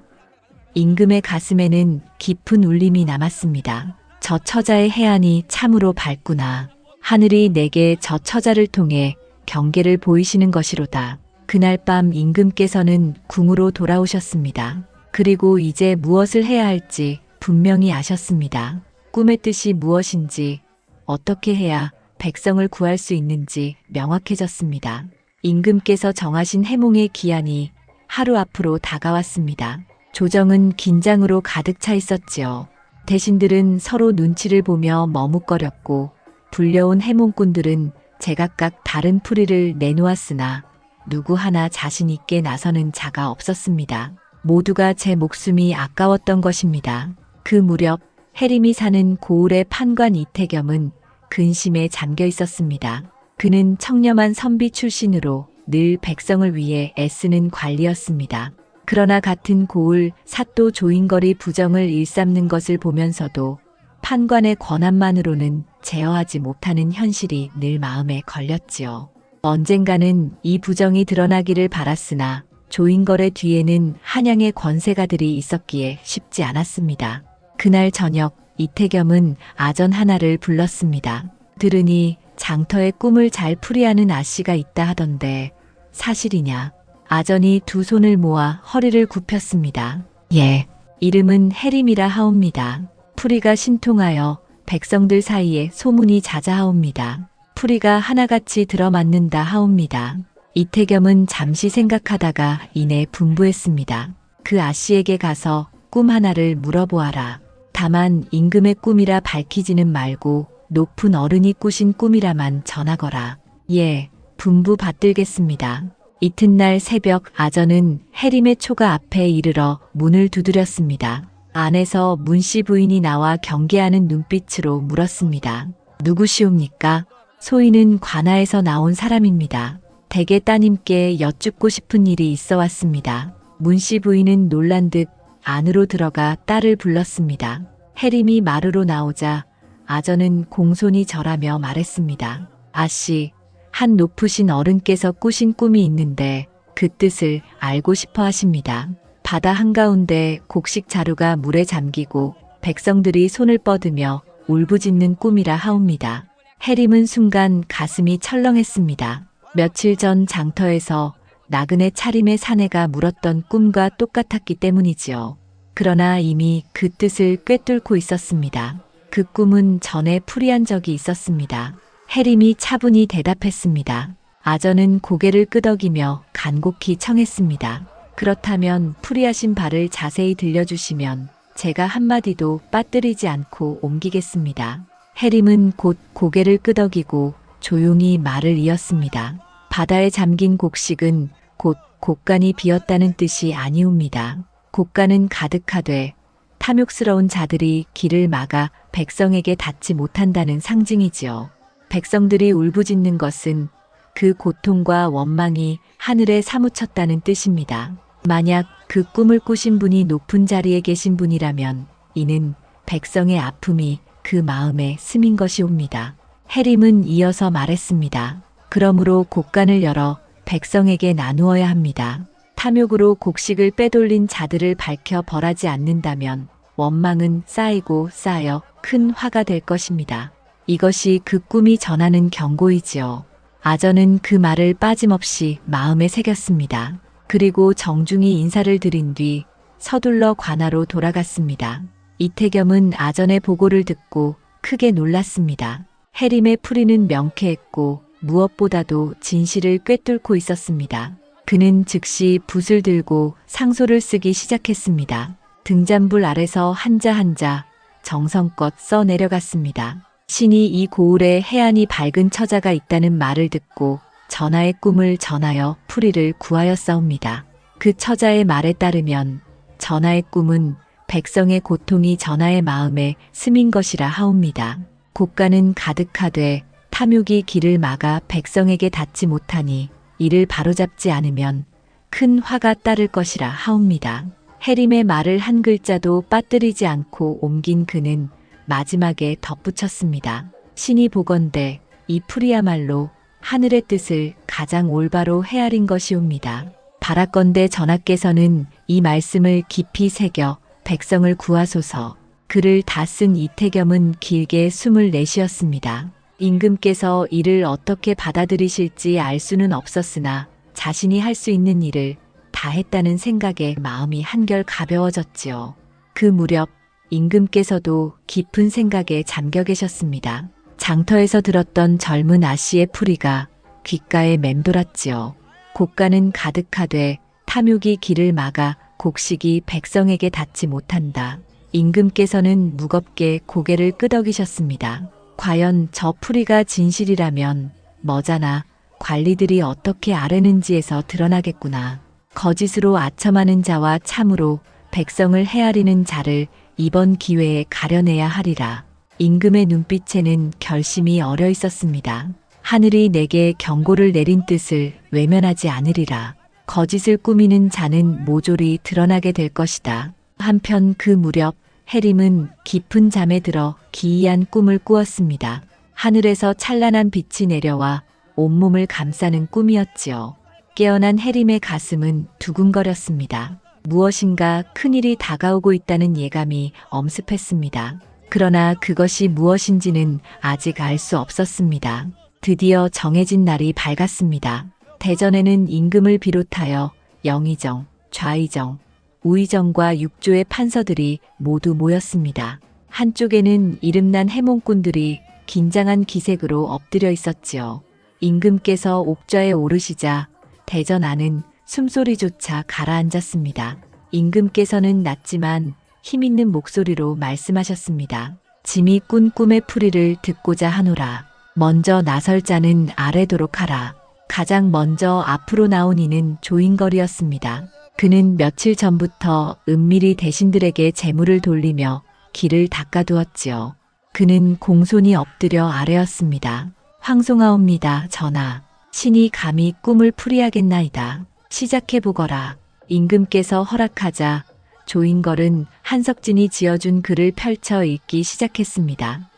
임금의 가슴에는 깊은 울림이 남았습니다. 저 처자의 해안이 참으로 밝구나. 하늘이 내게 저 처자를 통해 경계를 보이시는 것이로다. 그날 밤 임금께서는 궁으로 돌아오셨습니다. 그리고 이제 무엇을 해야 할지 분명히 아셨습니다. 꿈의 뜻이 무엇인지, 어떻게 해야 백성을 구할 수 있는지 명확해졌습니다. 임금께서 정하신 해몽의 기한이 하루 앞으로 다가왔습니다. 조정은 긴장으로 가득 차 있었지요. 대신들은 서로 눈치를 보며 머뭇거렸고 불려온 해몽꾼들은 제각각 다른 풀이를 내놓았으나 누구 하나 자신 있게 나서는 자가 없었습니다. 모두가 제 목숨이 아까웠던 것입니다. 그 무렵 해림이 사는 고을의 판관 이태겸은 근심에 잠겨 있었습니다. 그는 청렴한 선비 출신으로 늘 백성을 위해 애쓰는 관리였습니다. 그러나 같은 고을 사또 조인걸이 부정을 일삼는 것을 보면서도 판관의 권한만으로는 제어하지 못하는 현실이 늘 마음에 걸렸지요. 언젠가는 이 부정이 드러나기를 바랐으나 조인걸의 뒤에는 한양의 권세가들이 있었기에 쉽지 않았습니다. 그날 저녁 이태겸은 아전 하나를 불렀습니다. 들으니 장터에 꿈을 잘 풀이하는 아씨가 있다 하던데 사실이냐? 아전이 두 손을 모아 허리를 굽혔습니다. 예, 이름은 해림이라 하옵니다. 풀이가 신통하여 백성들 사이에 소문이 자자하옵니다. 풀이가 하나같이 들어맞는다 하옵니다. 이태겸은 잠시 생각하다가 이내 분부했습니다. 그 아씨에게 가서 꿈 하나를 물어보아라. 다만 임금의 꿈이라 밝히지는 말고 높은 어른이 꾸신 꿈이라만 전하거라. 예, 분부 받들겠습니다. 이튿날 새벽 아전은 해림의 초가 앞에 이르러 문을 두드렸습니다. 안에서 문씨 부인이 나와 경계하는 눈빛으로 물었습니다. 누구시옵니까? 소인은 관아에서 나온 사람입니다. 댁의 따님께 여쭙고 싶은 일이 있어 왔습니다. 문씨 부인은 놀란 듯 안으로 들어가 딸을 불렀습니다. 해림이 마루로 나오자 아전은 공손히 절하며 말했습니다. 아씨, 한 높으신 어른께서 꾸신 꿈이 있는데 그 뜻을 알고 싶어 하십니다. 바다 한가운데 곡식 자루가 물에 잠기고 백성들이 손을 뻗으며 울부짖는 꿈이라 하옵니다. 해림은 순간 가슴이 철렁했습니다. 며칠 전 장터에서 나그네 차림의 사내가 물었던 꿈과 똑같았기 때문이지요. 그러나 이미 그 뜻을 꿰뚫고 있었습니다. 그 꿈은 전에 풀이한 적이 있었습니다. 해림이 차분히 대답했습니다. 아전은 고개를 끄덕이며 간곡히 청했습니다. 그렇다면 풀이하신 바를 자세히 들려주시면 제가 한마디도 빠뜨리지 않고 옮기겠습니다. 해림은 곧 고개를 끄덕이고 조용히 말을 이었습니다. 바다에 잠긴 곡식은 곧 곡간이 비었다는 뜻이 아니옵니다. 곡간은 가득하되 탐욕스러운 자들이 길을 막아 백성에게 닿지 못한다는 상징이지요. 백성들이 울부짖는 것은 그 고통과 원망이 하늘에 사무쳤다는 뜻입니다. 만약 그 꿈을 꾸신 분이 높은 자리에 계신 분이라면 이는 백성의 아픔이 그 마음에 스민 것이옵니다. 해림은 이어서 말했습니다. 그러므로 곡간을 열어 백성에게 나누어야 합니다. 탐욕으로 곡식을 빼돌린 자들을 밝혀 벌하지 않는다면 원망은 쌓이고 쌓여 큰 화가 될 것입니다. 이것이 그 꿈이 전하는 경고이지요. 아전은 그 말을 빠짐없이 마음에 새겼습니다. 그리고 정중히 인사를 드린 뒤 서둘러 관아로 돌아갔습니다. 이태겸은 아전의 보고를 듣고 크게 놀랐습니다. 해림의 풀이는 명쾌했고 무엇보다도 진실을 꿰뚫고 있었습니다. 그는 즉시 붓을 들고 상소를 쓰기 시작했습니다. 등잔불 아래서 한자 한자 정성껏 써 내려갔습니다. 신이 이 고을에 해안이 밝은 처자가 있다는 말을 듣고 전하의 꿈을 전하여 풀이를 구하였사옵니다. 그 처자의 말에 따르면 전하의 꿈은 백성의 고통이 전하의 마음에 스민 것이라 하옵니다. 곡간은 가득하되 탐욕이 길을 막아 백성에게 닿지 못하니 이를 바로잡지 않으면 큰 화가 따를 것이라 하옵니다. 해림의 말을 한 글자도 빠뜨리지 않고 옮긴 그는 마지막에 덧붙였습니다. 신이 보건대 이 풀이야말로 하늘의 뜻을 가장 올바로 헤아린 것이옵니다. 바라건대 전하께서는 이 말씀을 깊이 새겨 백성을 구하소서. 글을 다 쓴 이태겸은 길게 숨을 내쉬었습니다. 임금께서 이를 어떻게 받아들이실지 알 수는 없었으나 자신이 할 수 있는 일을 다 했다는 생각에 마음이 한결 가벼워졌지요. 그 무렵 임금께서도 깊은 생각에 잠겨 계셨습니다. 장터에서 들었던 젊은 아씨의 풀이가 귓가에 맴돌았지요. 곡간은 가득하되 탐욕이 길을 막아 곡식이 백성에게 닿지 못한다. 임금께서는 무겁게 고개를 끄덕이셨습니다. 과연 저 풀이가 진실이라면 머자나 관리들이 어떻게 아뢰는지에서 드러나겠구나. 거짓으로 아첨하는 자와 참으로 백성을 헤아리는 자를 이번 기회에 가려내야 하리라. 임금의 눈빛에는 결심이 어려 있었습니다. 하늘이 내게 경고를 내린 뜻을 외면하지 않으리라. 거짓을 꾸미는 자는 모조리 드러나게 될 것이다. 한편 그 무렵 해림은 깊은 잠에 들어 기이한 꿈을 꾸었습니다. 하늘에서 찬란한 빛이 내려와 온몸을 감싸는 꿈이었지요. 깨어난 해림의 가슴은 두근거렸습니다. 무엇인가 큰일이 다가오고 있다는 예감이 엄습했습니다. 그러나 그것이 무엇인지는 아직 알 수 없었습니다. 드디어 정해진 날이 밝았습니다. 대전에는 임금을 비롯하여 영의정, 좌의정, 우의정과 육조의 판서들이 모두 모였습니다. 한쪽에는 이름난 해몽꾼들이 긴장한 기색으로 엎드려 있었지요. 임금께서 옥좌에 오르시자 대전 안은 숨소리조차 가라앉았습니다. 임금께서는 낮지만 힘있는 목소리로 말씀하셨습니다. 짐이 꾼 꿈의 풀이를 듣고자 하노라. 먼저 나설 자는 아래도록 하라. 가장 먼저 앞으로 나온 이는 조인걸이었습니다. 그는 며칠 전부터 은밀히 대신들에게 재물을 돌리며 길을 닦아두었지요. 그는 공손히 엎드려 아뢰었습니다. 황송하옵니다, 전하. 신이 감히 꿈을 풀이하겠나이다. 시작해보거라. 임금께서 허락하자 조인걸은 한석진이 지어준 글을 펼쳐 읽기 시작했습니다.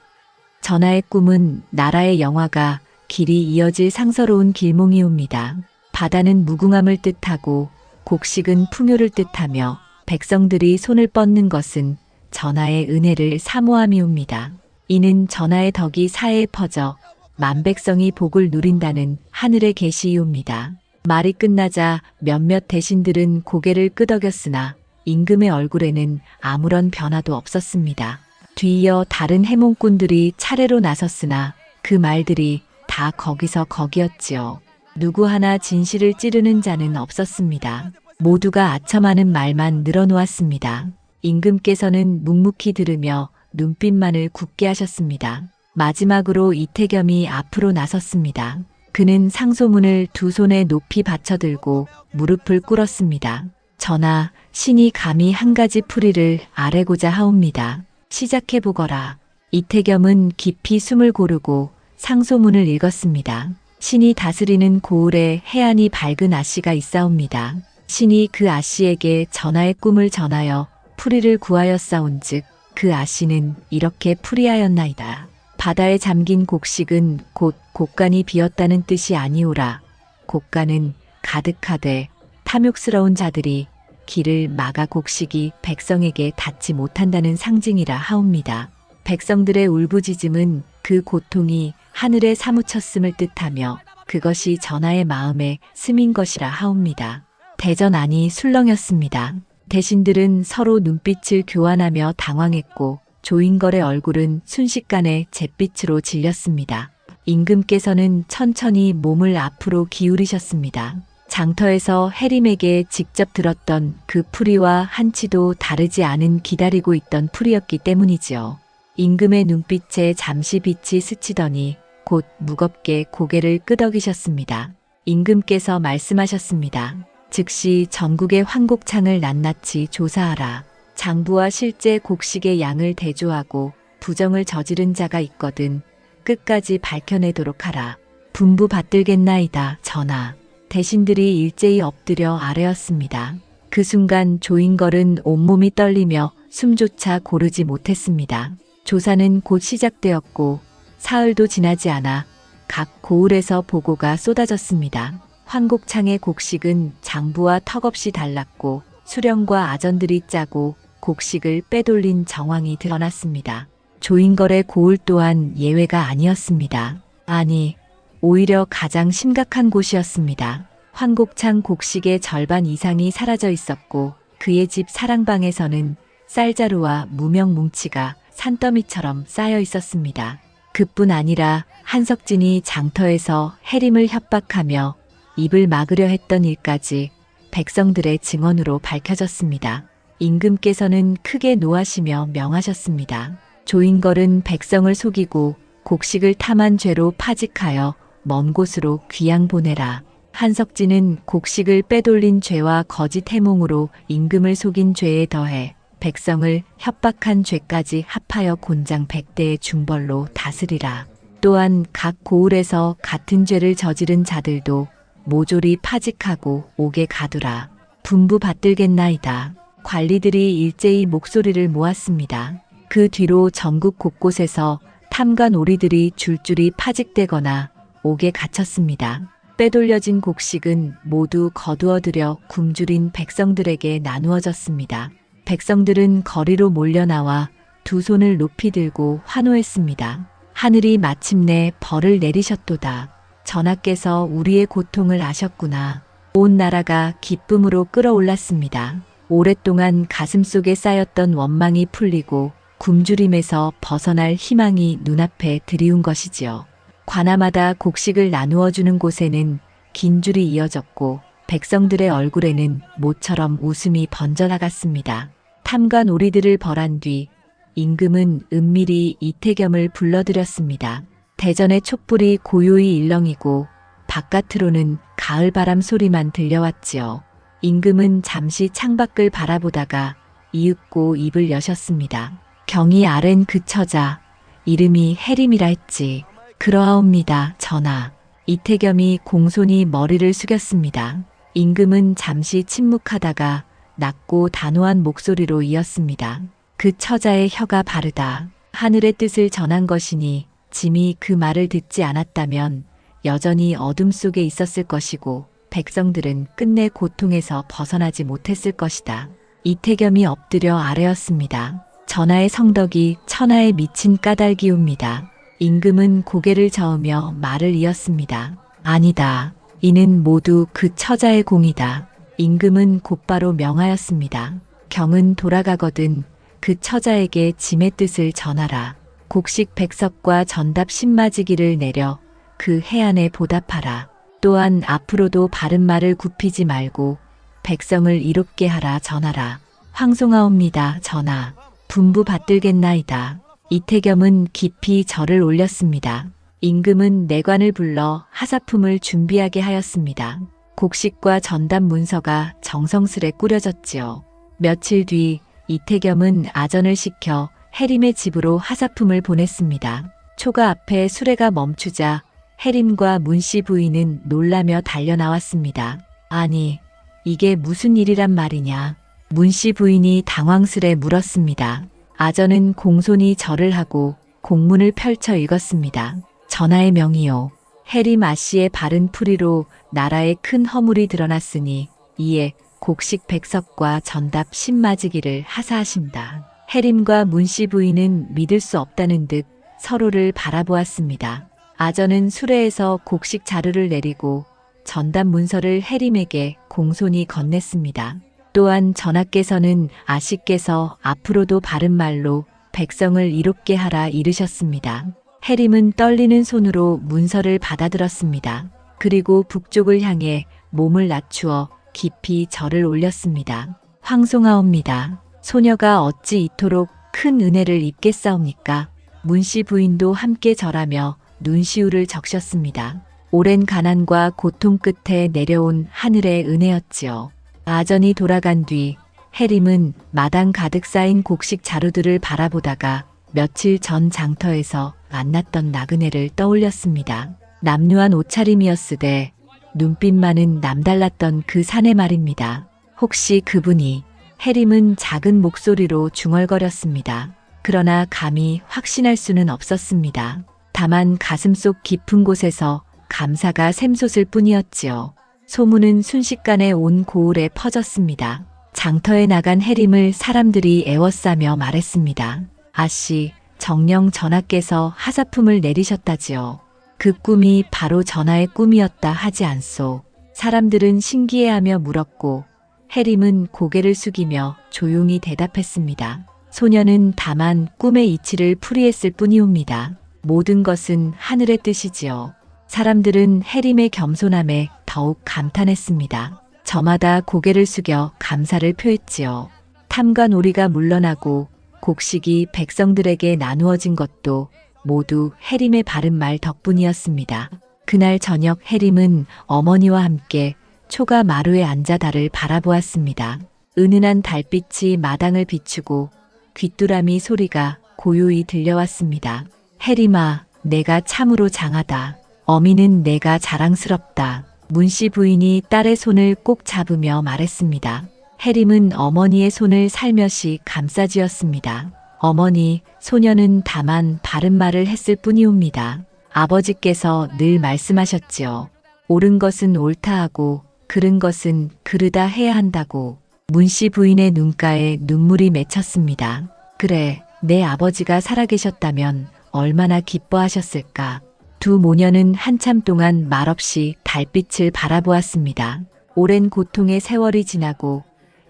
전하의 꿈은 나라의 영화가 길이 이어질 상서로운 길몽이옵니다. 바다는 무궁함을 뜻하고 곡식은 풍요를 뜻하며 백성들이 손을 뻗는 것은 전하의 은혜를 사모함이옵니다. 이는 전하의 덕이 사해에 퍼져 만백성이 복을 누린다는 하늘의 계시이옵니다. 말이 끝나자 몇몇 대신들은 고개를 끄덕였으나 임금의 얼굴에는 아무런 변화도 없었습니다. 뒤이어 다른 해몽꾼들이 차례로 나섰으나 그 말들이 다 거기서 거기였지요. 누구 하나 진실을 찌르는 자는 없었습니다. 모두가 아첨하는 말만 늘어놓았습니다. 임금께서는 묵묵히 들으며 눈빛만을 굳게 하셨습니다. 마지막으로 이태겸이 앞으로 나섰습니다. 그는 상소문을 두 손에 높이 받쳐들고 무릎을 꿇었습니다. 전하, 신이 감히 한 가지 풀이를 아뢰고자 하옵니다. 시작해보거라. 이태겸은 깊이 숨을 고르고 상소문을 읽었습니다. 신이 다스리는 고을에 해안이 밝은 아씨가 있사옵니다. 신이 그 아씨에게 전하의 꿈을 전하여 풀이를 구하였사온즉 그 아씨는 이렇게 풀이하였나이다. 바다에 잠긴 곡식은 곧 곡간이 비었다는 뜻이 아니오라. 곡간은 가득하되 탐욕스러운 자들이 길을 막아 곡식이 백성에게 닿지 못한다는 상징이라 하옵니다. 백성들의 울부짖음은 그 고통이 하늘에 사무쳤음을 뜻하며 그것이 전하의 마음에 스민 것이라 하옵니다. 대전안이 술렁였습니다. 대신들은 서로 눈빛을 교환하며 당황했고 조인걸의 얼굴은 순식간에 잿빛으로 질렸습니다. 임금께서는 천천히 몸을 앞으로 기울이셨습니다. 장터에서 해림에게 직접 들었던 그 풀이와 한치도 다르지 않은 기다리고 있던 풀이였기 때문이지요. 임금의 눈빛에 잠시 빛이 스치더니 곧 무겁게 고개를 끄덕이셨습니다. 임금께서 말씀하셨습니다. 즉시 전국의 환곡창을 낱낱이 조사하라. 장부와 실제 곡식의 양을 대조하고 부정을 저지른 자가 있거든 끝까지 밝혀내도록 하라. 분부 받들겠나이다, 전하. 대신들이 일제히 엎드려 아뢰었습니다. 그 순간 조인걸은 온몸이 떨리며 숨조차 고르지 못했습니다. 조사는 곧 시작되었고 사흘도 지나지 않아 각 고을에서 보고가 쏟아졌습니다. 환곡창의 곡식은 장부와 턱없이 달랐고 수령과 아전들이 짜고 곡식을 빼돌린 정황이 드러났습니다. 조인걸의 고을 또한 예외가 아니었습니다. 아니, 오히려 가장 심각한 곳이었습니다. 환곡창 곡식의 절반 이상이 사라져 있었고 그의 집 사랑방에서는 쌀자루와 무명뭉치가 산더미처럼 쌓여 있었습니다. 그뿐 아니라 한석진이 장터에서 해림을 협박하며 입을 막으려 했던 일까지 백성들의 증언으로 밝혀졌습니다. 임금께서는 크게 노하시며 명하셨습니다. 조인걸은 백성을 속이고 곡식을 탐한 죄로 파직하여 먼 곳으로 귀양 보내라. 한석진은 곡식을 빼돌린 죄와 거짓 해몽으로 임금을 속인 죄에 더해 백성을 협박한 죄까지 합하여 곤장 100대의 중벌로 다스리라. 또한 각 고을에서 같은 죄를 저지른 자들도 모조리 파직하고 옥에 가두라. 분부 받들겠나이다. 관리들이 일제히 목소리를 모았습니다. 그 뒤로 전국 곳곳에서 탐관 오리들이 줄줄이 파직되거나 옥에 갇혔습니다. 빼돌려진 곡식은 모두 거두어들여 굶주린 백성들에게 나누어졌습니다. 백성들은 거리로 몰려나와 두 손을 높이 들고 환호했습니다. 하늘이 마침내 벌을 내리셨도다. 전하께서 우리의 고통을 아셨구나. 온 나라가 기쁨으로 끌어올랐습니다. 오랫동안 가슴속에 쌓였던 원망이 풀리고 굶주림에서 벗어날 희망이 눈앞에 드리운 것이지요. 관아마다 곡식을 나누어 주는 곳에는 긴 줄이 이어졌고 백성들의 얼굴에는 모처럼 웃음이 번져나갔습니다. 탐관 오리들을 벌한 뒤 임금은 은밀히 이태겸을 불러들였습니다. 대전의 촛불이 고요히 일렁이고 바깥으로는 가을바람 소리만 들려왔지요. 임금은 잠시 창밖을 바라보다가 이윽고 입을 여셨습니다. 경이 아랜 그 처자, 이름이 해림이라 했지. 그러하옵니다, 전하. 이태겸이 공손히 머리를 숙였습니다. 임금은 잠시 침묵하다가 낮고 단호한 목소리로 이었습니다. 그 처자의 혀가 바르다. 하늘의 뜻을 전한 것이니 짐이 그 말을 듣지 않았다면 여전히 어둠 속에 있었을 것이고 백성들은 끝내 고통에서 벗어나지 못했을 것이다. 이태겸이 엎드려 아뢰었습니다. 전하의 성덕이 천하에 미친 까닭이옵니다. 임금은 고개를 저으며 말을 이었습니다. 아니다. 이는 모두 그 처자의 공이다. 임금은 곧바로 명하였습니다. 경은 돌아가거든 그 처자에게 짐의 뜻을 전하라. 곡식 백석과 전답 신마지기를 내려 그 해안에 보답하라. 또한 앞으로도 바른 말을 굽히지 말고 백성을 이롭게 하라 전하라. 황송하옵니다 전하. 분부 받들겠나이다. 이태겸은 깊이 절을 올렸습니다. 임금은 내관을 불러 하사품을 준비하게 하였습니다. 곡식과 전답 문서가 정성스레 꾸려졌지요. 며칠 뒤 이태겸은 아전을 시켜 해림의 집으로 하사품을 보냈습니다. 초가 앞에 수레가 멈추자 해림과 문씨 부인은 놀라며 달려나왔습니다. 아니, 이게 무슨 일이란 말이냐? 문씨 부인이 당황스레 물었습니다. 아전은 공손히 절을 하고 공문을 펼쳐 읽었습니다. 전하의 명이요. 해림 아씨의 바른 풀이로 나라에 큰 허물이 드러났으니 이에 곡식 백석과 전답 신마지기를 하사하신다. 해림과 문씨 부인은 믿을 수 없다는 듯 서로를 바라보았습니다. 아전은 수레에서 곡식 자루를 내리고 전답 문서를 해림에게 공손히 건넸습니다. 또한 전하께서는 아씨께서 앞으로도 바른 말로 백성을 이롭게 하라 이르셨습니다. 해림은 떨리는 손으로 문서를 받아들었습니다. 그리고 북쪽을 향해 몸을 낮추어 깊이 절을 올렸습니다. 황송하옵니다. 소녀가 어찌 이토록 큰 은혜를 입겠사옵니까? 문씨 부인도 함께 절하며 눈시울을 적셨습니다. 오랜 가난과 고통 끝에 내려온 하늘의 은혜였지요. 아전이 돌아간 뒤 해림은 마당 가득 쌓인 곡식 자루들을 바라보다가 며칠 전 장터에서 만났던 나그네를 떠올렸습니다. 남루한 옷차림이었으되 눈빛만은 남달랐던 그 사내 말입니다. 혹시 그분이? 해림은 작은 목소리로 중얼거렸습니다. 그러나 감히 확신할 수는 없었습니다. 다만 가슴속 깊은 곳에서 감사가 샘솟을 뿐이었지요. 소문은 순식간에 온 고을에 퍼졌습니다. 장터에 나간 해림을 사람들이 애워싸며 말했습니다. 아씨, 정녕 전하께서 하사품을 내리셨다지요. 그 꿈이 바로 전하의 꿈이었다 하지 않소. 사람들은 신기해하며 물었고 해림은 고개를 숙이며 조용히 대답했습니다. 소녀는 다만 꿈의 이치를 풀이했을 뿐이옵니다. 모든 것은 하늘의 뜻이지요. 사람들은 해림의 겸손함에 더욱 감탄했습니다. 저마다 고개를 숙여 감사를 표했지요. 탐관 오리가 물러나고 곡식이 백성들에게 나누어진 것도 모두 해림의 바른 말 덕분이었습니다. 그날 저녁 해림은 어머니와 함께 초가 마루에 앉아 달을 바라보았습니다. 은은한 달빛이 마당을 비추고 귀뚜라미 소리가 고요히 들려왔습니다. 해림아, 내가 참으로 장하다. 어미는 내가 자랑스럽다. 문씨 부인이 딸의 손을 꼭 잡으며 말했습니다. 해림은 어머니의 손을 살며시 감싸쥐었습니다. 어머니, 소녀는 다만 바른 말을 했을 뿐이옵니다. 아버지께서 늘 말씀하셨지요. 옳은 것은 옳다 하고 그른 것은 그르다 해야 한다고. 문씨 부인의 눈가에 눈물이 맺혔습니다. 그래, 내 아버지가 살아계셨다면 얼마나 기뻐하셨을까. 두 모녀는 한참 동안 말없이 달빛을 바라보았습니다. 오랜 고통의 세월이 지나고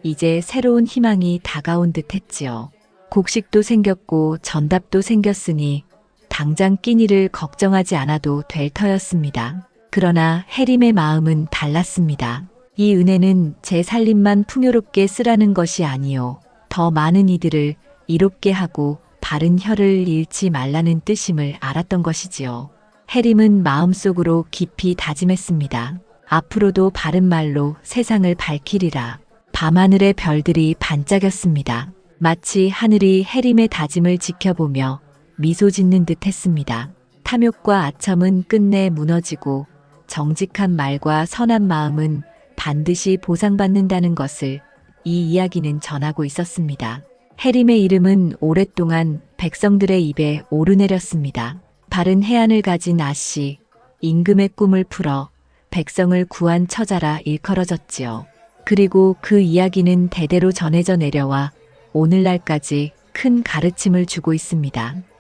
이제 새로운 희망이 다가온 듯 했지요. 곡식도 생겼고 전답도 생겼으니 당장 끼니를 걱정하지 않아도 될 터였습니다. 그러나 해림의 마음은 달랐습니다. 이 은혜는 제 살림만 풍요롭게 쓰라는 것이 아니요. 더 더 많은 이들을 이롭게 하고 바른 혀를 잃지 말라는 뜻임을 알았던 것이지요. 해림은 마음속으로 깊이 다짐했습니다. 앞으로도 바른 말로 세상을 밝히리라. 밤하늘의 별들이 반짝였습니다. 마치 하늘이 해림의 다짐을 지켜보며 미소 짓는 듯 했습니다. 탐욕과 아첨은 끝내 무너지고 정직한 말과 선한 마음은 반드시 보상받는다는 것을 이 이야기는 전하고 있었습니다. 해림의 이름은 오랫동안 백성들의 입에 오르내렸습니다. 바른 해안을 가진 아씨, 임금의 꿈을 풀어 백성을 구한 처자라 일컬어졌지요. 그리고 그 이야기는 대대로 전해져 내려와 오늘날까지 큰 가르침을 주고 있습니다.